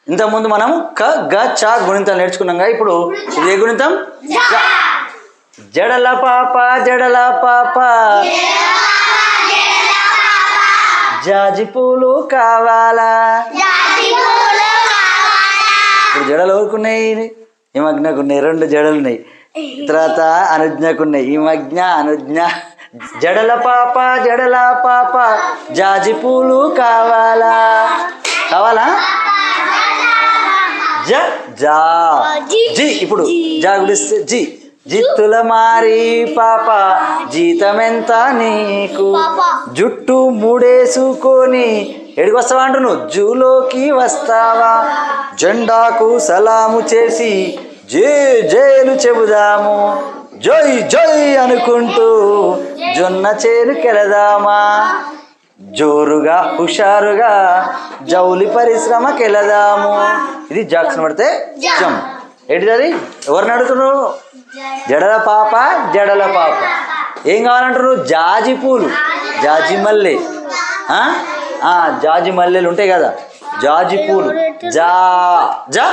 ఇంతకుముందు మనం క గ చ గుణింతాలు నేర్చుకున్నాం. ఇప్పుడు ఇది ఏ గుణింతం? జడల పాప జడల పాప జాజి పూలు కావాలా. ఇప్పుడు జడలు ఎవరుకున్నాయి? హిమజ్ఞకు ఉన్నాయి, 2 జడలు ఉన్నాయి. తర్వాత అనుజ్ఞకు ఉన్నాయి, హిమజ్ఞ అనుజ్ఞ. జడల పాప జాజి పూలు కావాలా. కావాలా? జ జా జి. ఇప్పుడు జా గుడిస్తే జి. జిత్తుల మారి పాప జీతమెంత నీకు. జుట్టు మూడేసుకొని ఎడికి వస్తావా అంటున్నావు? జూలోకి వస్తావా. జెండాకు సలాము చేసి జై జైలు చెబుదాము. జై జై అనుకుంటూ జొన్న చేనుకెళదామా. జోరుగా హుషారుగా జౌలి పరిశ్రమకెళదాము. ఇది జాక్సన్ పడితే జం. ఏంటిది అది? ఎవరిని అడుగుతున్నావు? జడల పాప జడల పాప. ఏం కావాలంటారు? జాజి పూలు, జాజి మల్లె. జాజి మల్లెలు ఉంటాయి కదా, జాజి పూలు. జా జా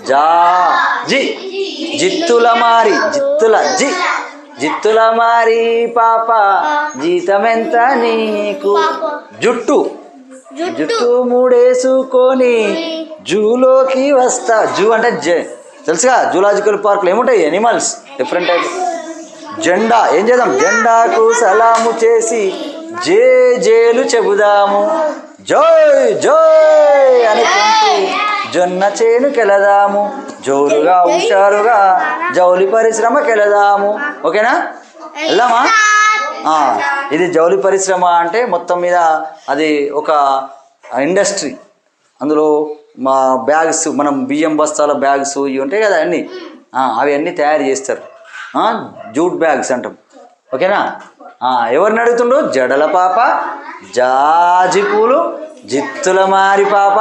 జా జి. జిత్తుల మారి జిత్తుల జి. జిత్తుల మారి పాప జీతమెంత నీకు. జుట్టు జుట్టు మూడేసుకొని జూలోకి వస్తా. జూ అంటే తెలుసుగా, జూలాజికల్ పార్క్లో ఏముంటాయి? Animals, different type. జెండా ఏం చేద్దాం? జెండాకు సలాము చేసి జే జేలు చెబుదాము. జై జై అనుకుంటూ జొన్న చేనుకెళదాము. జోరుగా హుషారుగా జౌలి పరిశ్రమకెళదాము. ఓకేనా? వెళ్దామా? ఇది జౌలి పరిశ్రమ అంటే మొత్తం మీద అది ఒక ఇండస్ట్రీ. అందులో మా బ్యాగ్స్, మనం బియ్యం బస్తాల బ్యాగ్స్ ఇవి ఉంటాయి కదా అన్నీ, అవి అన్నీ తయారు చేస్తారు. జూట్ బ్యాగ్స్ అంటాం. ఓకేనా? ఎవరిని అడుగుతుండ్రు? జడల పాప జాజి పూలు జిత్తుల మారి పాప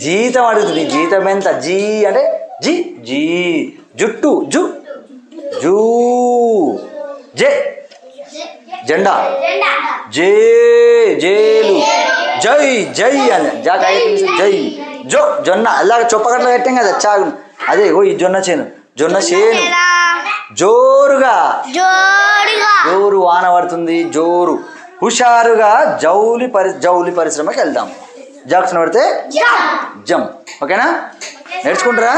జీతం అడుగుతుంది. జీతం ఎంత? జీ అంటే జి జీ. జుట్టు జు జూ. జే జెండా జే జేలు. జై జై అని జై. జో జొన్న అలాగ చొప్పగట్ల పెట్టాం కదా చాగు, అదే ఈ జొన్న చేను. జొన్న చేను. జోరుగా జోరు వాన పడుతుంది. జోరు హుషారుగా జౌలి పరిశ్రమకి వెళ్దాం. జాక్సన్ పడితే జం. ఓకేనా? నేర్చుకుంటారా?